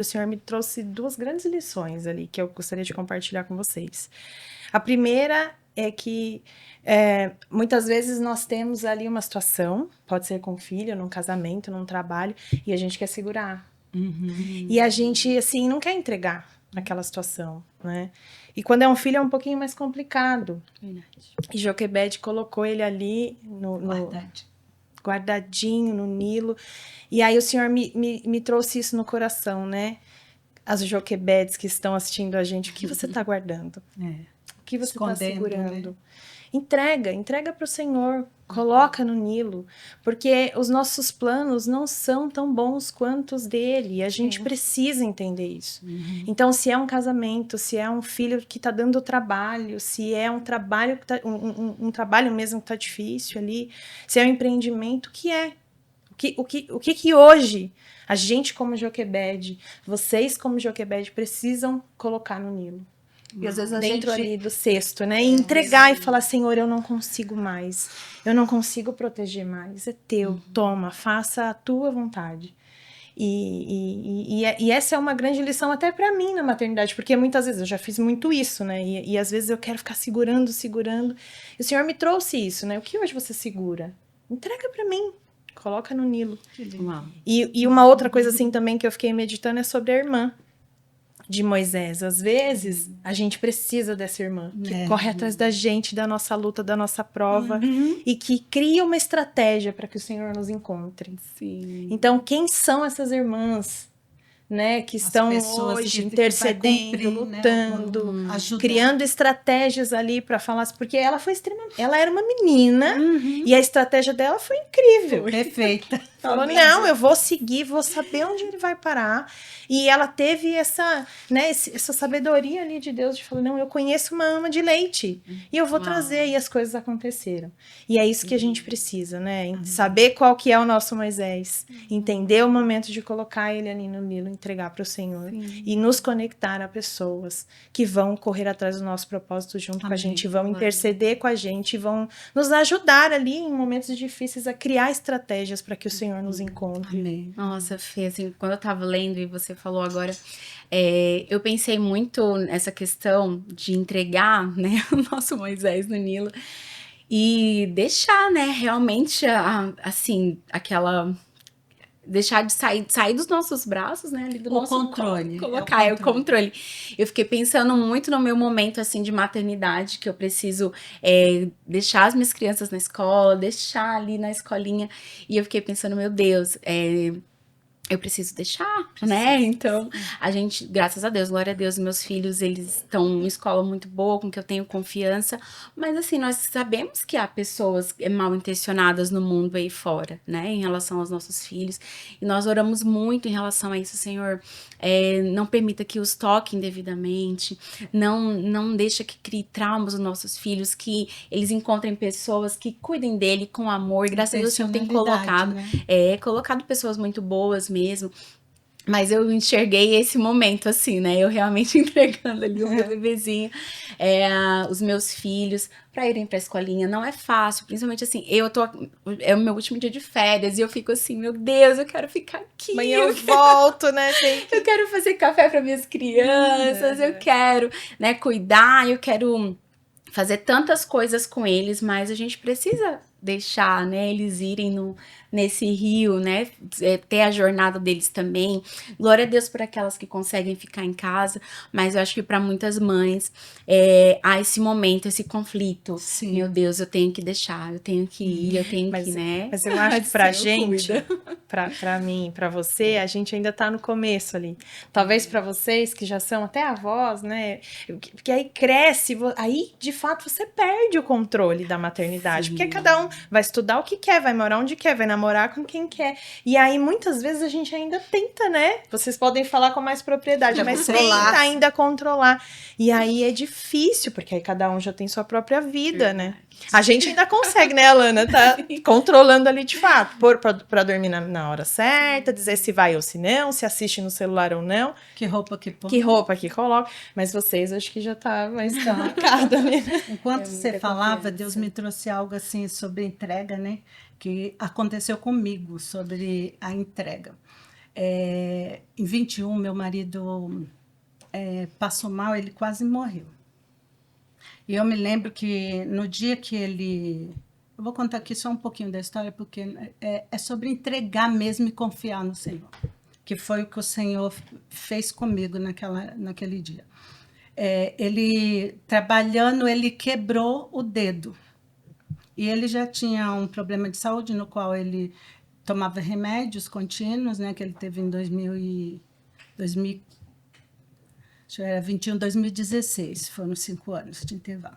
o Senhor me trouxe duas grandes lições ali que eu gostaria de compartilhar com vocês. A primeira é que muitas vezes nós temos ali uma situação, pode ser com um filho, num casamento, num trabalho, e a gente quer segurar. E a gente, assim, não quer entregar naquela situação, né? E quando é um filho é um pouquinho mais complicado. Verdade. E Joquebede colocou ele ali guardadinho no Nilo. E aí o Senhor me trouxe isso no coração, né? As Joquebedes que estão assistindo a gente, o que você está guardando? O que você está segurando? Né? Entrega para o Senhor, coloca no Nilo, porque os nossos planos não são tão bons quanto os dele, e a gente precisa entender isso. Então, se é um casamento, se é um filho que está dando trabalho, se é um trabalho que tá, um trabalho mesmo que está difícil ali, se é um empreendimento, o que é? O que hoje a gente como Joquebede, vocês como Joquebede precisam colocar no Nilo? E às vezes dentro ali do cesto, né? E entregar e falar, Senhor, eu não consigo mais. Eu não consigo proteger mais. É teu, toma, faça a tua vontade. E essa é uma grande lição até para mim na maternidade, porque muitas vezes eu já fiz muito isso, né? E às vezes eu quero ficar segurando. E o Senhor me trouxe isso, né? O que hoje você segura? Entrega para mim. Coloca no Nilo. E uma outra coisa assim também que eu fiquei meditando é sobre a irmã de Moisés. Às vezes, a gente precisa dessa irmã que corre atrás da gente, da nossa luta, da nossa prova, e que cria uma estratégia para que o Senhor nos encontre. Sim. Então, quem são essas irmãs, né, que estão hoje intercedendo, cumprir, lutando, né, criando estratégias ali para falar, porque ela foi ela era uma menina e a estratégia dela foi incrível. Perfeita. Falou, não, eu vou seguir, vou saber onde ele vai parar. E ela teve essa, né, essa sabedoria ali de Deus, de falar, não, eu conheço uma ama de leite, e eu vou trazer, e as coisas aconteceram. E é isso que a gente precisa, né, saber qual que é o nosso Moisés, entender o momento de colocar ele ali no Nilo, entregar para o Senhor, e nos conectar a pessoas que vão correr atrás do nosso propósito junto com a gente, vão interceder com a gente, vão nos ajudar ali em momentos difíceis a criar estratégias para que o Senhor nos encontre. Amém. Nossa, Fê, assim, quando eu tava lendo e você falou agora, eu pensei muito nessa questão de entregar, né, o nosso Moisés no Nilo e deixar, né, realmente, assim, aquela... deixar de sair dos nossos braços, né, ali do nosso controle. Colocar o controle. Eu fiquei pensando muito no meu momento, assim, de maternidade, que eu preciso deixar as minhas crianças na escola, deixar ali na escolinha, e eu fiquei pensando, meu Deus, eu preciso deixar, né? Então, a gente, graças a Deus, glória a Deus, meus filhos, eles estão em uma escola muito boa, com que eu tenho confiança, mas assim, nós sabemos que há pessoas mal intencionadas no mundo aí fora, né? Em relação aos nossos filhos, e nós oramos muito em relação a isso, Senhor, não permita que os toquem devidamente, não deixa que crie traumas nos nossos filhos, que eles encontrem pessoas que cuidem dele com amor, e graças a Deus o Senhor tem colocado, né? Colocado pessoas muito boas mesmo, mas eu enxerguei esse momento assim, né, eu realmente entregando ali o meu bebezinho, os meus filhos, pra irem pra escolinha, não é fácil, principalmente assim, é o meu último dia de férias, e eu fico assim, meu Deus, eu quero ficar aqui. Amanhã eu volto, né, eu quero fazer café para minhas crianças, eu quero, né, cuidar, eu quero fazer tantas coisas com eles, mas a gente precisa deixar, né, eles irem nesse rio, né, ter a jornada deles também. Glória a Deus por aquelas que conseguem ficar em casa, mas eu acho que para muitas mães há esse momento, esse conflito. Sim. Meu Deus, eu tenho que deixar, eu tenho que ir, eu tenho que, né. Mas eu acho que pra gente, pra mim, pra você, a gente ainda tá no começo ali. Talvez pra vocês que já são até avós, né, porque aí cresce, aí de fato você perde o controle da maternidade, porque cada um vai estudar o que quer, vai morar onde quer, vai namorar com quem quer. E aí, muitas vezes, a gente ainda tenta, né? Vocês podem falar com mais propriedade, mas tenta ainda controlar. E aí é difícil, porque aí cada um já tem sua própria vida, né? A gente ainda consegue, né, Alana? Tá controlando ali de fato. Pra dormir na hora certa, dizer se vai ou se não, se assiste no celular ou não. Que roupa que põe. Que roupa que coloca. Mas vocês, acho que já tá mais marcado, né? Enquanto você falava, Deus me trouxe algo assim sobre entrega, né? Que aconteceu comigo, sobre a entrega. Em 21, meu marido passou mal, ele quase morreu. E eu me lembro que no dia que ele... Eu vou contar aqui só um pouquinho da história, porque é sobre entregar mesmo e confiar no Senhor, que foi o que o Senhor fez comigo naquele dia. Ele, trabalhando, ele quebrou o dedo. E ele já tinha um problema de saúde, no qual ele tomava remédios contínuos, né, que ele teve em 2021, 2016, foram 5 anos de intervalo.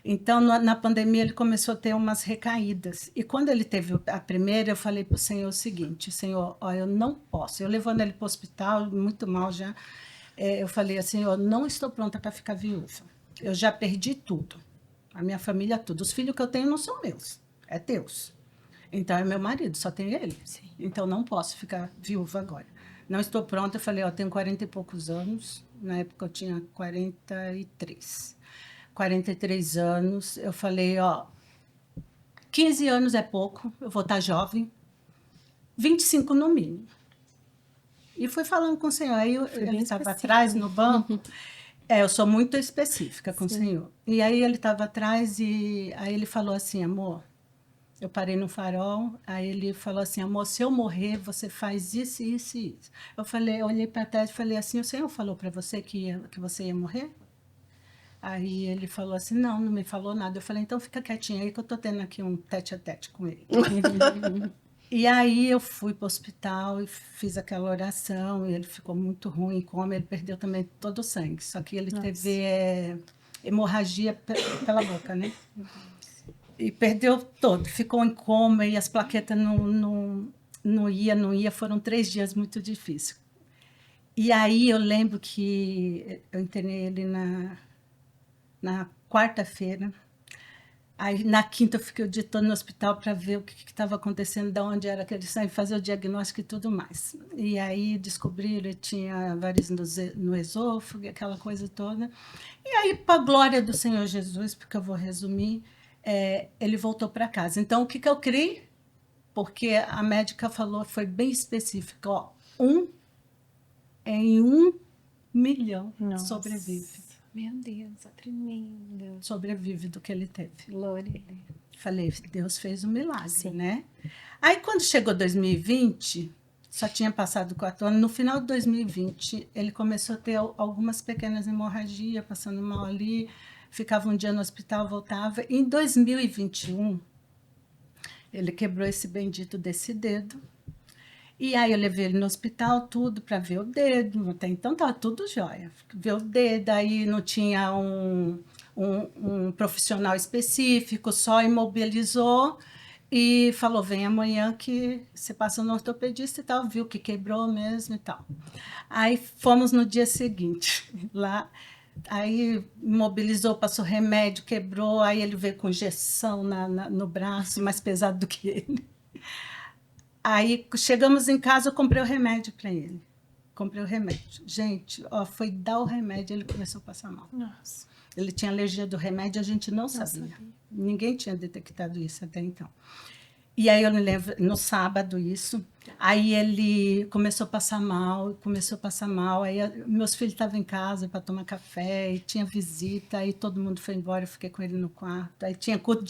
Então, na pandemia, ele começou a ter umas recaídas. E quando ele teve a primeira, eu falei para o Senhor o seguinte: Senhor, ó, eu não posso. Eu levando ele para o hospital, muito mal já, eu falei assim: eu não estou pronta para ficar viúva. Eu já perdi tudo. A minha família, tudo. Os filhos que eu tenho não são meus, é teus. Então, é meu marido, só tenho ele. Sim. Então, não posso ficar viúva agora. Não estou pronta. Eu falei: ó, tenho 40 e poucos anos. Na época, eu tinha 43 anos, eu falei, ó, 15 anos é pouco, eu vou estar jovem, 25 no mínimo. E fui falando com o Senhor, aí ele estava atrás no banco, eu sou muito específica com o Senhor. E aí ele estava atrás e aí ele falou assim: amor, eu parei no farol, aí ele falou assim: amor, se eu morrer, você faz isso, isso e isso. Eu olhei para trás e falei assim: o Senhor falou para você que você ia morrer? Aí ele falou assim: não me falou nada. Eu falei: então fica quietinho aí que eu tô tendo aqui um tete-a-tete com ele. E aí eu fui para o hospital e fiz aquela oração, e ele ficou muito ruim, como ele perdeu também todo o sangue. Só que ele teve hemorragia pela boca, né? E perdeu todo, ficou em coma e as plaquetas não ia. Foram 3 dias muito difíceis. E aí eu lembro que eu internei ele na quarta-feira. Aí, na quinta, eu fiquei o dia todo no hospital para ver o que estava acontecendo, de onde era aquele sangue, fazer o diagnóstico e tudo mais. E aí descobriram que tinha varizes no esôfago, aquela coisa toda. E aí, para a glória do Senhor Jesus, porque eu vou resumir, ele voltou para casa. Então, o que eu criei? Porque a médica falou, foi bem específica, ó, 1 em 1 milhão sobrevive. Meu Deus, é tremendo. Sobrevive do que ele teve. Glória a Deus. Falei, Deus fez um milagre, né? Aí, quando chegou 2020, só tinha passado 4 anos, no final de 2020, ele começou a ter algumas pequenas hemorragias, passando mal ali, ficava um dia no hospital, voltava. Em 2021, ele quebrou esse bendito desse dedo. E aí eu levei ele no hospital, tudo, para ver o dedo. Até então estava tudo jóia. Ver o dedo, aí não tinha um profissional específico, só imobilizou e falou: vem amanhã que você passa no ortopedista e tal, viu que quebrou mesmo e tal. Aí fomos no dia seguinte, lá, aí imobilizou, passou remédio, quebrou, aí ele veio com injeção no braço, mais pesado do que ele. Aí chegamos em casa, eu comprei o remédio para ele. Comprei o remédio. Gente, ó, foi dar o remédio, ele começou a passar mal. Nossa. Ele tinha alergia do remédio, a gente não sabia. Ninguém tinha detectado isso até então. E aí eu me lembro, no sábado isso, aí ele começou a passar mal, aí meus filhos estavam em casa para tomar café, e tinha visita, aí todo mundo foi embora, eu fiquei com ele no quarto, aí tinha culto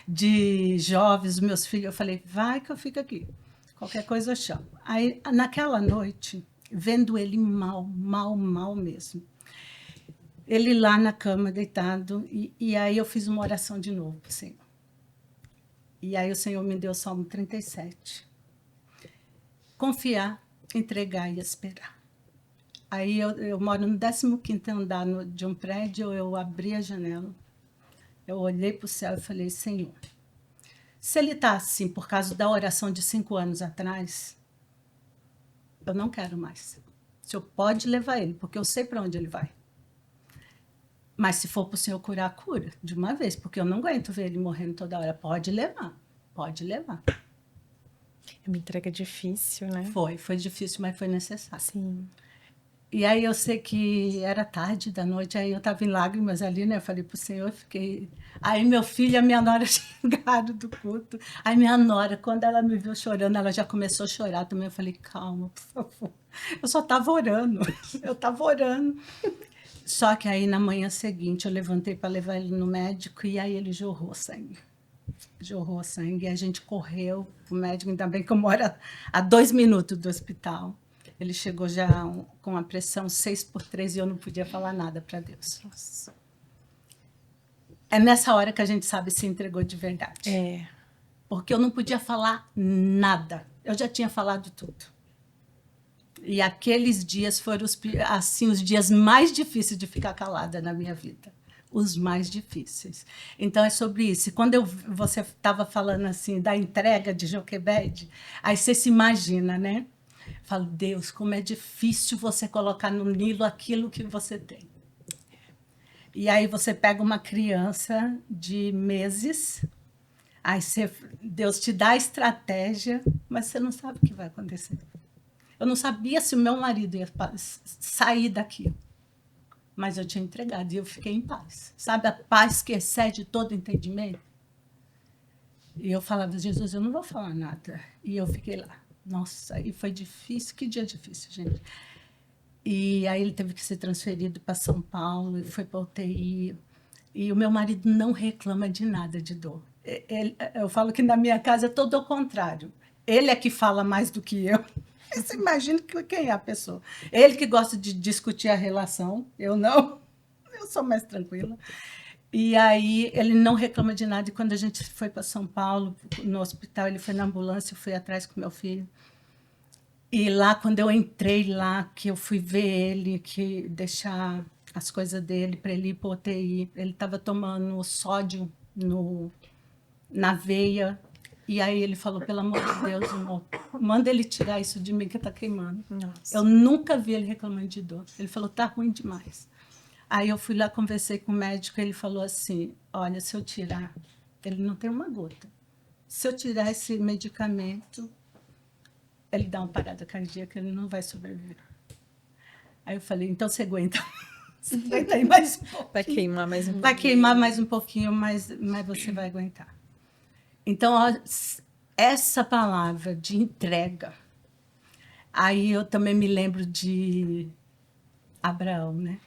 de jovens, meus filhos, eu falei: vai que eu fico aqui. Qualquer coisa eu chamo. Aí, naquela noite, vendo ele mal mesmo, ele lá na cama, deitado, e aí eu fiz uma oração de novo para o Senhor. E aí o Senhor me deu o Salmo 37. Confiar, entregar e esperar. Aí eu moro no 15º andar de um prédio, eu abri a janela, eu olhei para o céu e falei: Senhor, se ele está assim por causa da oração de 5 anos atrás, eu não quero mais. O Senhor pode levar ele, porque eu sei para onde ele vai. Mas se for para o Senhor curar, cura de uma vez, porque eu não aguento ver ele morrendo toda hora. Pode levar, pode levar. É uma entrega difícil, né? Foi difícil, mas foi necessário. Sim. E aí eu sei que era tarde da noite, aí eu estava em lágrimas ali, né? Eu falei pro Senhor, eu fiquei... Aí meu filho e a minha nora chegaram do culto. Aí minha nora, quando ela me viu chorando, ela já começou a chorar também. Eu falei, calma, por favor. Eu só estava orando, eu estava orando. Só que aí na manhã seguinte eu levantei para levar ele no médico e aí ele jorrou sangue. Jorrou sangue e a gente correu pro médico, ainda bem que eu moro a 2 minutos do hospital. Ele chegou já com a pressão 6/3 e eu não podia falar nada para Deus. Nossa. É nessa hora que a gente sabe se entregou de verdade. É. Porque eu não podia falar nada. Eu já tinha falado tudo. E aqueles dias foram os dias mais difíceis de ficar calada na minha vida. Os mais difíceis. Então, é sobre isso. E quando você estava falando assim da entrega de Joquebede, aí você se imagina, né? Falo, Deus, como é difícil você colocar no Nilo aquilo que você tem. E aí você pega uma criança de meses, aí Deus te dá a estratégia, mas você não sabe o que vai acontecer. Eu não sabia se o meu marido ia sair daqui, mas eu tinha entregado e eu fiquei em paz. Sabe a paz que excede todo entendimento? E eu falava, Jesus, eu não vou falar nada. E eu fiquei lá. Nossa, e foi difícil, que dia difícil, gente. E aí ele teve que ser transferido para São Paulo, e foi para UTI. E o meu marido não reclama de nada de dor. Eu falo que na minha casa é todo o contrário. Ele é que fala mais do que eu. Você imagina quem é a pessoa. Ele que gosta de discutir a relação, eu não. Eu sou mais tranquila. E aí ele não reclama de nada. E quando a gente foi para São Paulo, no hospital, ele foi na ambulância, eu fui atrás com meu filho. E lá, quando eu entrei lá, que eu fui ver ele, que deixar as coisas dele para ele ir para o UTI, ele estava tomando sódio na veia. E aí ele falou, pelo amor de Deus, irmão, manda ele tirar isso de mim que está queimando. Nossa. Eu nunca vi ele reclamando de dor. Ele falou, tá ruim demais. Aí eu fui lá, conversei com o médico, ele falou assim, olha, se eu tirar, ele não tem uma gota. Se eu tirar esse medicamento, ele dá uma parada cardíaca, ele não vai sobreviver. Aí eu falei, então você aguenta. Você aguenta aí mais um pouquinho. Vai queimar mais um pouquinho. Vai queimar mais um pouquinho, mas você vai aguentar. Então, ó, essa palavra de entrega, aí eu também me lembro de Abraão, né?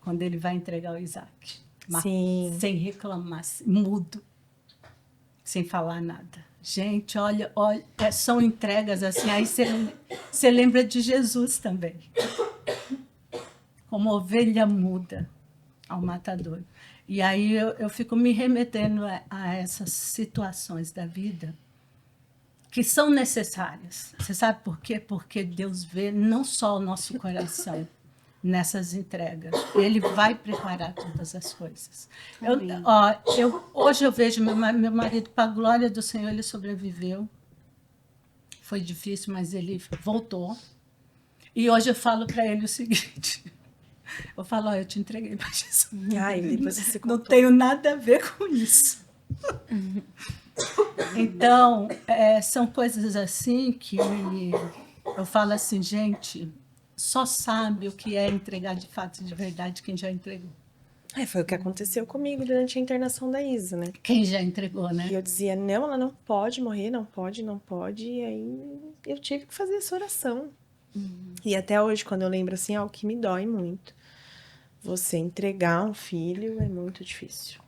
Quando ele vai entregar o Isaac. Sim. Sem reclamar, mudo, sem falar nada. Gente, olha, são entregas assim, aí você lembra de Jesus também. Como ovelha muda ao matador. E aí eu fico me remetendo a essas situações da vida que são necessárias. Você sabe por quê? Porque Deus vê não só o nosso coração nessas entregas. Ele vai preparar todas as coisas. Hoje eu vejo meu marido, para a glória do Senhor, ele sobreviveu. Foi difícil, mas ele voltou. E hoje eu falo para ele o seguinte... Eu falo, eu te entreguei para Jesus. Ai, depois você não tenho nada a ver com isso. Então, são coisas assim que eu falo assim, gente, só sabe o que é entregar de fato e de verdade quem já entregou. Foi o que aconteceu comigo durante a internação da Isa, né? Quem já entregou, né? E eu dizia, não, ela não pode morrer, não pode, não pode. E aí eu tive que fazer essa oração. E até hoje, quando eu lembro assim, o que me dói muito. Você entregar um filho é muito difícil.